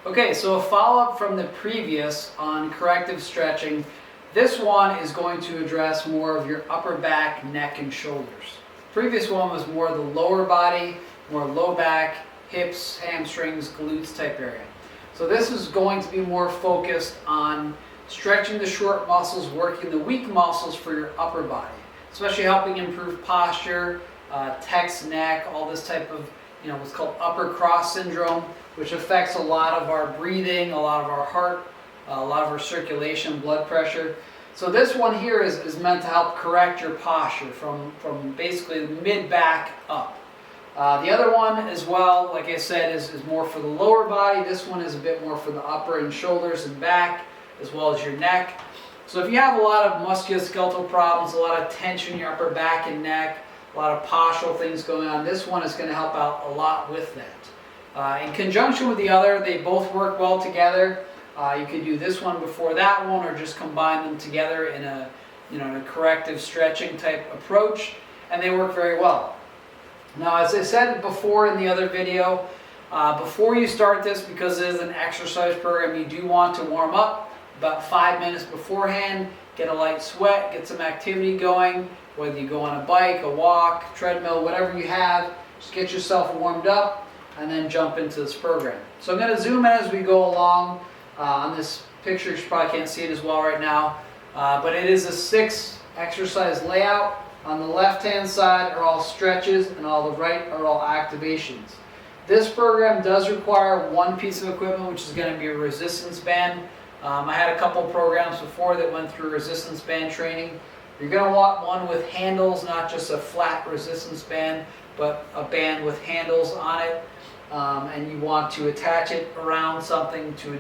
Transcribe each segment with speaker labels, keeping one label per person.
Speaker 1: Okay, so a follow-up from the previous on corrective stretching. This one is going to address more of your upper back, neck, and shoulders. The previous one was more the lower body, more low back, hips, hamstrings, glutes type area. So this is going to be more focused on stretching the short muscles, working the weak muscles for your upper body, especially helping improve posture, text, neck, all this type of, what's called upper cross syndrome, which affects a lot of our breathing, a lot of our heart, a lot of our circulation, blood pressure. So this one here is meant to help correct your posture from basically mid-back up. The other one as well, like I said, is more for the lower body. This one is a bit more for the upper and shoulders and back, as well as your neck. So if you have a lot of musculoskeletal problems, a lot of tension in your upper back and neck, a lot of postural things going on, this one is going to help out a lot with that. In conjunction with the other, they both work well together. You could do this one before that one, or just combine them together in a, in a corrective stretching type approach, and they work very well. Now, as I said before in the other video, before you start this, because it is an exercise program, you do want to warm up about 5 minutes beforehand, get a light sweat, get some activity going, whether you go on a bike, a walk, treadmill, whatever you have, just get yourself warmed up and then jump into this program. So I'm going to zoom in as we go along. On this picture, you probably can't see it as well right now, but it is a 6 exercise layout. On the left-hand side are all stretches, and on the right are all activations. This program does require one piece of equipment, which is going to be a resistance band. I had a couple programs before that went through resistance band training. You're going to want one with handles, not just a flat resistance band, but a band with handles on it. And you want to attach it around something, to a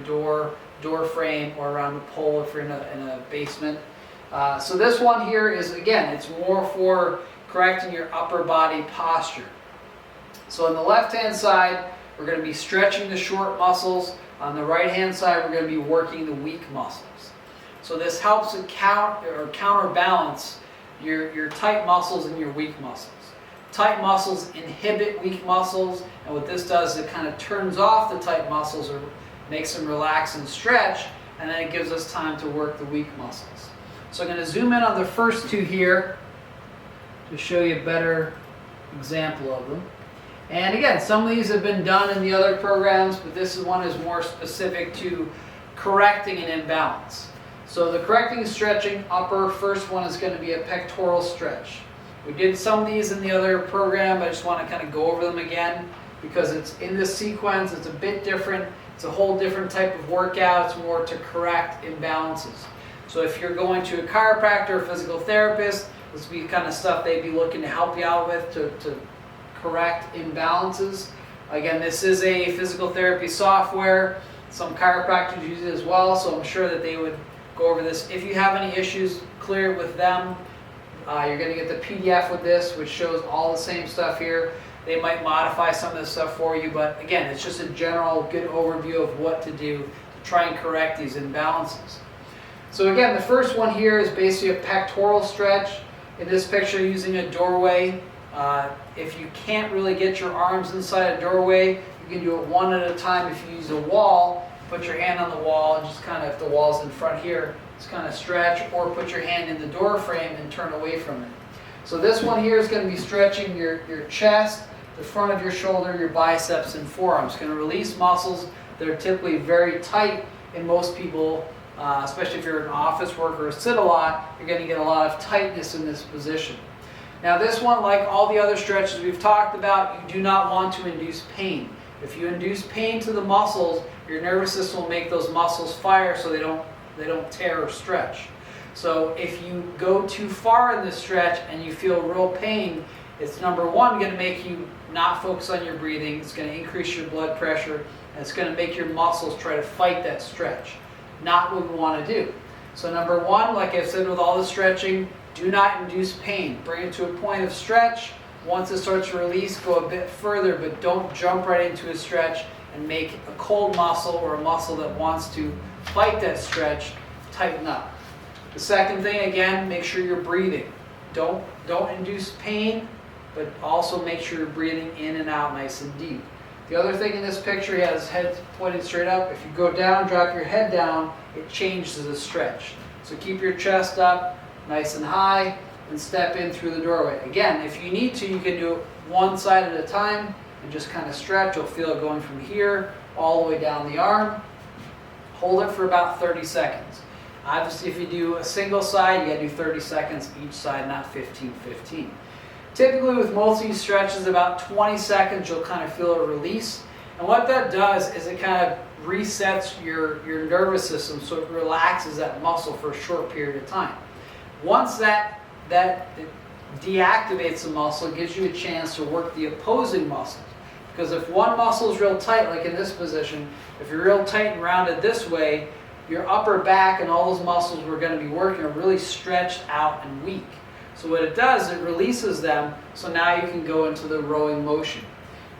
Speaker 1: door frame, or around a pole if you're in a basement. So this one here is, again, it's more for correcting your upper body posture. So on the left-hand side, we're going to be stretching the short muscles. On the right-hand side, we're going to be working the weak muscles. So this helps to counterbalance your tight muscles and your weak muscles. Tight muscles inhibit weak muscles, and what this does is it kind of turns off the tight muscles or makes them relax and stretch, and then it gives us time to work the weak muscles. So I'm going to zoom in on the first two here to show you a better example of them. And again, some of these have been done in the other programs, but this one is more specific to correcting an imbalance. So the correcting stretching upper, first one is going to be a pectoral stretch. We did some of these in the other program, but I just want to kind of go over them again because it's in this sequence, it's a bit different. It's a whole different type of workout. It's more to correct imbalances. So if you're going to a chiropractor or physical therapist, this would be kind of stuff they'd be looking to help you out with to correct imbalances. Again, this is a physical therapy software. Some chiropractors use it as well, so I'm sure that they would go over this. If you have any issues, clear it with them. You're going to get the PDF with this, which shows all the same stuff here. They might modify some of this stuff for you, but again, it's just a general good overview of what to do to try and correct these imbalances. So again, the first one here is basically a pectoral stretch. In this picture, using a doorway. If you can't really get your arms inside a doorway, you can do it one at a time. If you use a wall, put your hand on the wall and just kind of, if the wall's in front here, just kind of stretch, or put your hand in the door frame and turn away from it. So this one here is going to be stretching your chest, the front of your shoulder, your biceps and forearms. It's going to release muscles that are typically very tight in most people, especially if you're an office worker or sit a lot, you're going to get a lot of tightness in this position. Now this one, like all the other stretches we've talked about, you do not want to induce pain. If you induce pain to the muscles, your nervous system will make those muscles fire so they don't tear or stretch. So if you go too far in this stretch and you feel real pain, it's number one going to make you not focus on your breathing. It's going to increase your blood pressure, and it's going to make your muscles try to fight that stretch. Not what we want to do. So number one, like I've said with all the stretching, do not induce pain. Bring it to a point of stretch. Once it starts to release, go a bit further, but don't jump right into a stretch and make a cold muscle or a muscle that wants to fight that stretch tighten up. The second thing, again, make sure you're breathing. Don't induce pain, but also make sure you're breathing in and out nice and deep. The other thing in this picture, he has his head pointed straight up. If you go down, drop your head down, it changes the stretch. So keep your chest up nice and high and step in through the doorway. Again, if you need to, you can do it one side at a time and just kind of stretch. You'll feel it going from here all the way down the arm. Hold it for about 30 seconds. Obviously, if you do a single side, you got to do 30 seconds each side, not 15-15. Typically, with most of these stretches, about 20 seconds, you'll kind of feel a release. And what that does is it kind of resets your nervous system, so it relaxes that muscle for a short period of time. Once that deactivates the muscle, it gives you a chance to work the opposing muscles. Because if one muscle is real tight, like in this position, if you're real tight and rounded this way, your upper back and all those muscles we're going to be working are really stretched out and weak. So what it does, it releases them, so now you can go into the rowing motion.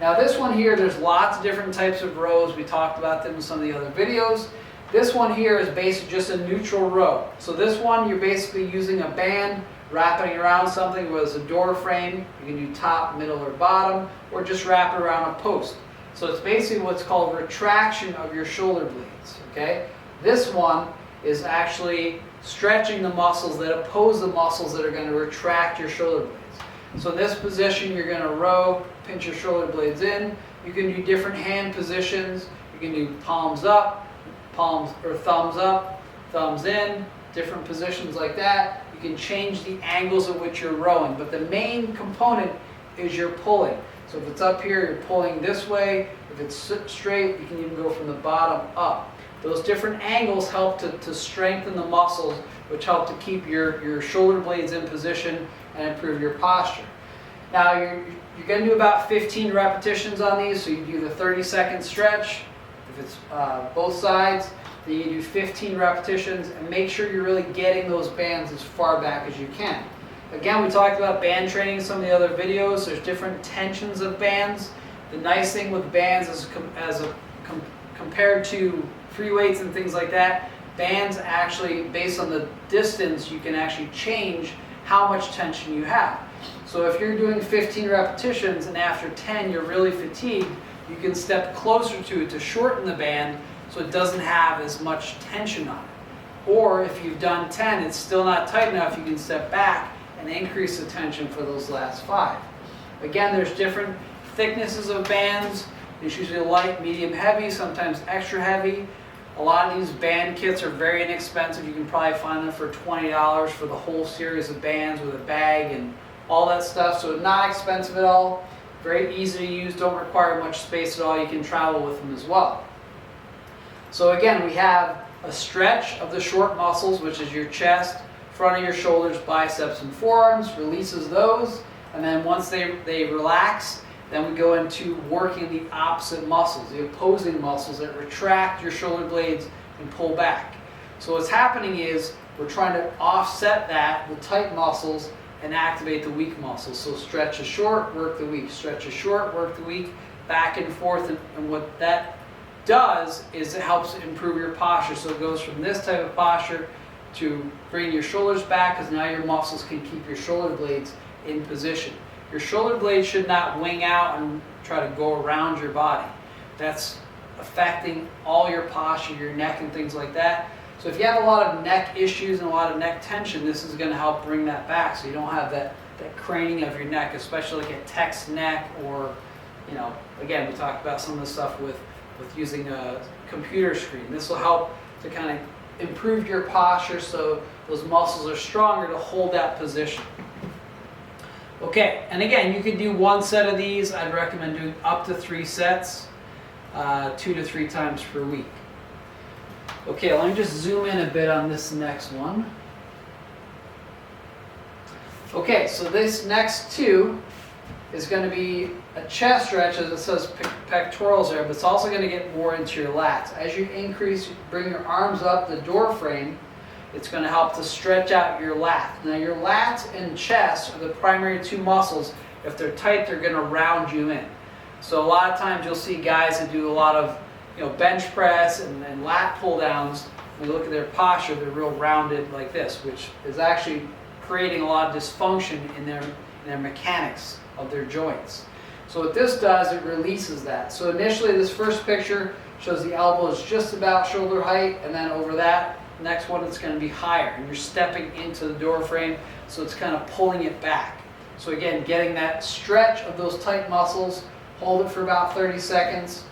Speaker 1: Now this one here, there's lots of different types of rows. We talked about them in some of the other videos. This one here is basically just a neutral row. So this one, you're basically using a band, wrapping around something, whether it's a door frame, you can do top, middle, or bottom, or just wrap it around a post. So it's basically what's called retraction of your shoulder blades, okay? This one is actually stretching the muscles that oppose the muscles that are going to retract your shoulder blades. So in this position, you're going to row, pinch your shoulder blades in. You can do different hand positions. You can do palms up, palms or thumbs up, thumbs in, different positions like that. You can change the angles at which you're rowing, but the main component is your pulling. So if it's up here, you're pulling this way. If it's straight, you can even go from the bottom up. Those different angles help to strengthen the muscles, which help to keep your shoulder blades in position and improve your posture. Now you're going to do about 15 repetitions on these, so you do the 30-second stretch. If it's both sides, then you do 15 repetitions, and make sure you're really getting those bands as far back as you can. Again, we talked about band training in some of the other videos. There's different tensions of bands. The nice thing with bands is compared to free weights and things like that, bands actually, based on the distance, you can actually change how much tension you have. So if you're doing 15 repetitions and after 10 you're really fatigued, you can step closer to it to shorten the band so it doesn't have as much tension on it. Or if you've done 10, it's still not tight enough, you can step back and increase the tension for those last 5. Again, there's different thicknesses of bands. There's usually light, medium, heavy, sometimes extra heavy. A lot of these band kits are very inexpensive. You can probably find them for $20 for the whole series of bands with a bag and all that stuff. So not expensive at all. Very easy to use, don't require much space at all. You can travel with them as well. So again, we have a stretch of the short muscles, which is your chest, front of your shoulders, biceps, and forearms, releases those. And then once they relax, then we go into working the opposite muscles, the opposing muscles that retract your shoulder blades and pull back. So what's happening is we're trying to offset that, the tight muscles, and activate the weak muscles. So stretch is short, work the weak. Stretch is short, work the weak, back and forth. And what that does is it helps improve your posture. So it goes from this type of posture to bring your shoulders back, because now your muscles can keep your shoulder blades in position. Your shoulder blades should not wing out and try to go around your body. That's affecting all your posture, your neck and things like that. So if you have a lot of neck issues and a lot of neck tension, this is going to help bring that back so you don't have that craning of your neck, especially like a text neck, or, you know, again, we talked about some of the stuff with using a computer screen. This will help to kind of improve your posture so those muscles are stronger to hold that position. Okay, and again, you could do one set of these. I'd recommend doing up to 3 sets, 2 to 3 times per week. Okay, let me just zoom in a bit on this next one. Okay, so this next 2 is going to be a chest stretch, as it says pectorals there, but it's also going to get more into your lats. As you increase, bring your arms up the door frame, it's going to help to stretch out your lat. Now your lats and chest are the primary 2 muscles. If they're tight, they're going to round you in. So a lot of times you'll see guys that do a lot of bench press and lat pull downs. When you look at their posture, they're real rounded like this, which is actually creating a lot of dysfunction in their mechanics of their joints. So what this does, it releases that. So initially this first picture shows the elbow is just about shoulder height, and then over that next one it's going to be higher, and you're stepping into the door frame, so it's kind of pulling it back. So again, getting that stretch of those tight muscles, hold it for about 30 seconds,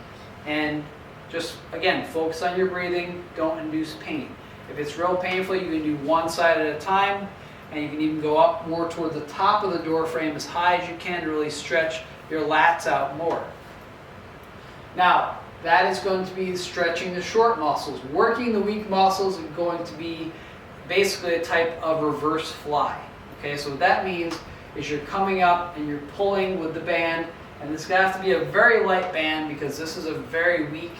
Speaker 1: and just again focus on your breathing, don't induce pain. If it's real painful, you can do one side at a time, and you can even go up more toward the top of the door frame as high as you can to really stretch your lats out more. Now, that is going to be stretching the short muscles. Working the weak muscles is going to be basically a type of reverse fly. Okay, so what that means is you're coming up and you're pulling with the band, and it's going to have to be a very light band because this is a very weak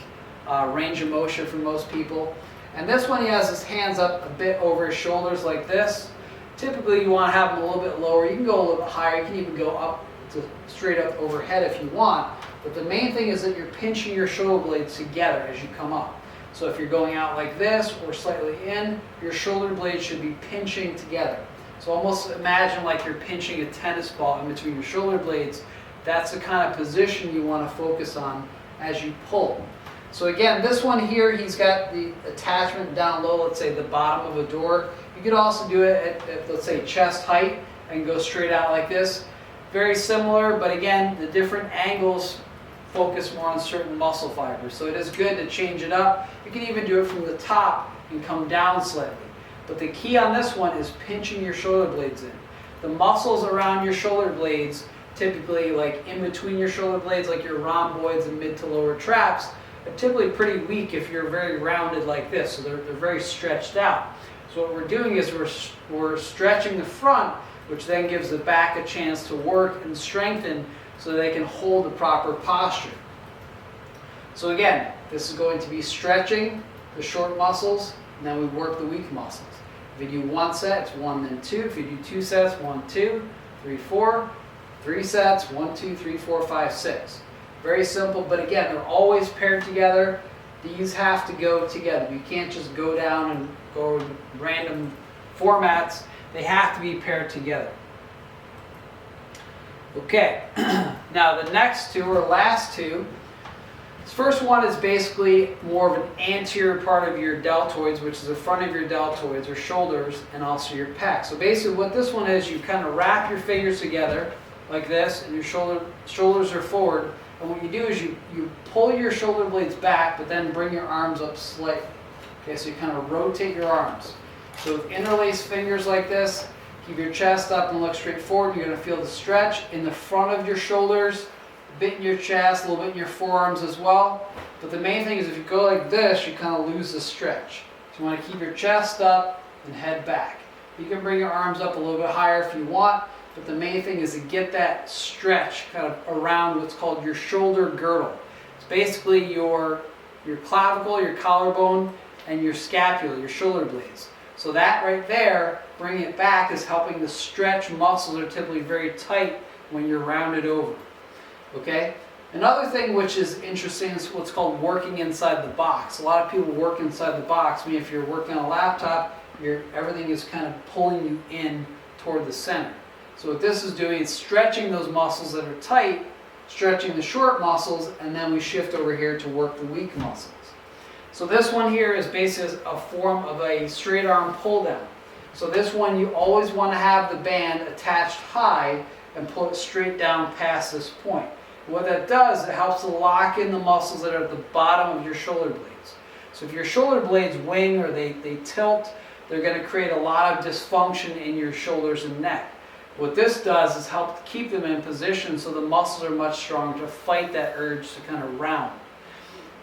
Speaker 1: range of motion for most people. And this one, he has his hands up a bit over his shoulders like this. Typically you want to have them a little bit lower. You can go a little bit higher. You can even go up to straight up overhead if you want. But the main thing is that you're pinching your shoulder blades together as you come up. So if you're going out like this or slightly in, your shoulder blades should be pinching together. So almost imagine like you're pinching a tennis ball in between your shoulder blades. That's the kind of position you want to focus on as you pull. So again, this one here, he's got the attachment down low, let's say the bottom of a door. You could also do it at let's say chest height and go straight out like this. Very similar, but again, the different angles focus more on certain muscle fibers. So it is good to change it up. You can even do it from the top and come down slightly. But the key on this one is pinching your shoulder blades in. The muscles around your shoulder blades, typically like in between your shoulder blades, like your rhomboids and mid to lower traps, are typically pretty weak if you're very rounded like this. So they're very stretched out. So what we're doing is we're stretching the front, which then gives the back a chance to work and strengthen so they can hold the proper posture. So again, this is going to be stretching the short muscles, and then we work the weak muscles. If you do one set, it's 1, then 2. If you do 2 sets, 1, 2, 3, 4. 3 sets, 1, 2, 3, 4, 5, 6. Very simple, but again, they're always paired together. These have to go together. You can't just go down and go to random formats. They have to be paired together. Okay, now the next two, or last two, this first one is basically more of an anterior part of your deltoids, which is the front of your deltoids or shoulders, and also your pec. So basically what this one is, you kind of wrap your fingers together like this, and your shoulders are forward. And what you do is you pull your shoulder blades back, but then bring your arms up slightly. Okay, so you kind of rotate your arms. So with interlaced fingers like this, keep your chest up and look straight forward. You're going to feel the stretch in the front of your shoulders, a bit in your chest, a little bit in your forearms as well. But the main thing is if you go like this, you kind of lose the stretch. So you want to keep your chest up and head back. You can bring your arms up a little bit higher if you want, but the main thing is to get that stretch kind of around what's called your shoulder girdle. It's basically your clavicle, your collarbone, and your scapula, your shoulder blades. So that right there, bringing it back, is helping the stretch muscles are typically very tight when you're rounded over. Okay? Another thing which is interesting is what's called working inside the box. A lot of people work inside the box. I mean, if you're working on a laptop, everything is kind of pulling you in toward the center. So what this is doing is stretching those muscles that are tight, stretching the short muscles, and then we shift over here to work the weak muscles. So this one here is basically a form of a straight arm pull down. So this one you always want to have the band attached high and pull it straight down past this point. What that does, it helps to lock in the muscles that are at the bottom of your shoulder blades. So if your shoulder blades wing or they tilt, they're going to create a lot of dysfunction in your shoulders and neck. What this does is help to keep them in position so the muscles are much stronger to fight that urge to kind of round.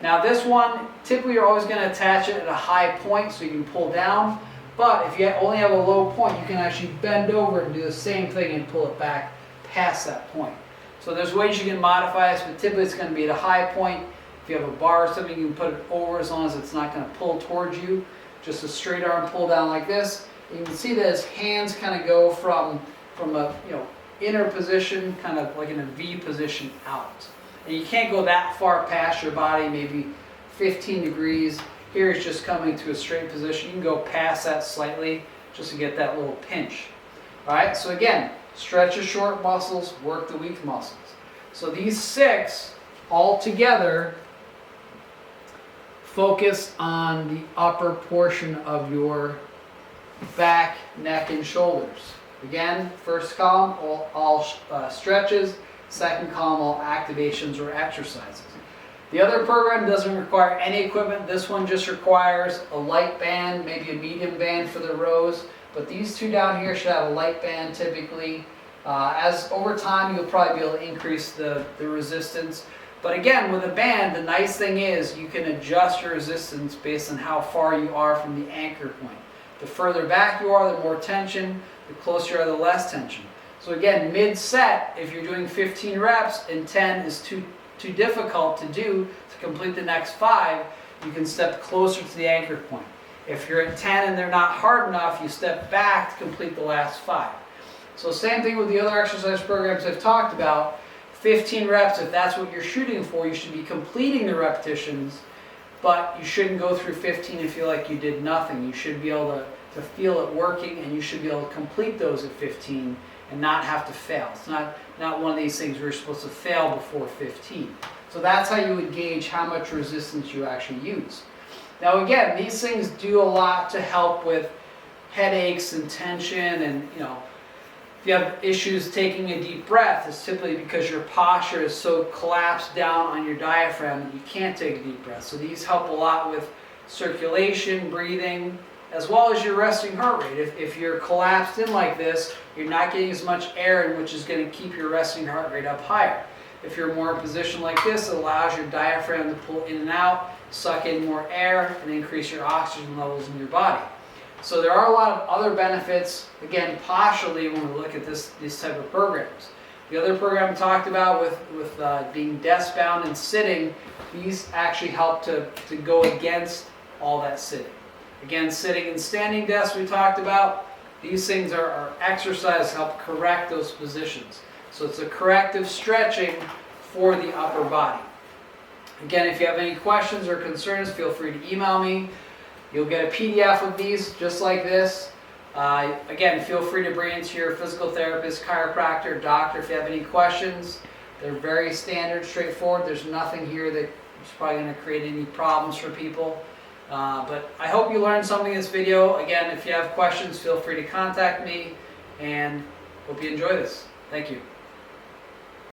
Speaker 1: Now this one, typically you're always going to attach it at a high point so you can pull down, but if you only have a low point, you can actually bend over and do the same thing and pull it back past that point. So there's ways you can modify this, but typically it's going to be at a high point. If you have a bar or something, you can put it over as long as it's not going to pull towards you. Just a straight arm pull down like this. You can see that his hands kind of go from a inner position, kind of like in a V position out. And you can't go that far past your body, maybe 15 degrees. Here it's just coming to a straight position. You can go past that slightly just to get that little pinch. All right, so again, stretch your short muscles, work the weak muscles. So these 6 all together focus on the upper portion of your back, neck, and shoulders. Again, first column, all stretches. Second column, all activations or exercises. The other program doesn't require any equipment. This one just requires a light band, maybe a medium band for the rows. But these 2 down here should have a light band typically. As over time, you'll probably be able to increase the resistance. But again, with a band, the nice thing is you can adjust your resistance based on how far you are from the anchor point. The further back you are, the more tension. The closer you are, the less tension. So again, mid-set, if you're doing 15 reps and 10 is too difficult to do to complete the next 5, you can step closer to the anchor point. If you're at 10 and they're not hard enough, you step back to complete the last 5. So same thing with the other exercise programs I've talked about. 15 reps, if that's what you're shooting for, you should be completing the repetitions, but you shouldn't go through 15 and feel like you did nothing. You should be able to feel it working, and you should be able to complete those at 15 and not have to fail. It's not one of these things where you're supposed to fail before 15. So that's how you would gauge how much resistance you actually use. Now again, these things do a lot to help with headaches and tension, and if you have issues taking a deep breath, it's typically because your posture is so collapsed down on your diaphragm that you can't take a deep breath. So these help a lot with circulation, breathing, as well as your resting heart rate. If you're collapsed in like this, you're not getting as much air in, which is going to keep your resting heart rate up higher. If you're more in a position like this, it allows your diaphragm to pull in and out, suck in more air, and increase your oxygen levels in your body. So there are a lot of other benefits, again, posturally, when we look at these type of programs. The other program we talked about with being desk-bound and sitting, these actually help to go against all that sitting. Again, sitting and standing desks we talked about, these things are exercises to help correct those positions. So it's a corrective stretching for the upper body. Again, if you have any questions or concerns, feel free to email me. You'll get a PDF with these just like this. Again, feel free to bring it to your physical therapist, chiropractor, doctor if you have any questions. They're very standard, straightforward. There's nothing here that is probably going to create any problems for people. But I hope you learned something in this video. Again, if you have questions, feel free to contact me, and hope you enjoy this. Thank you.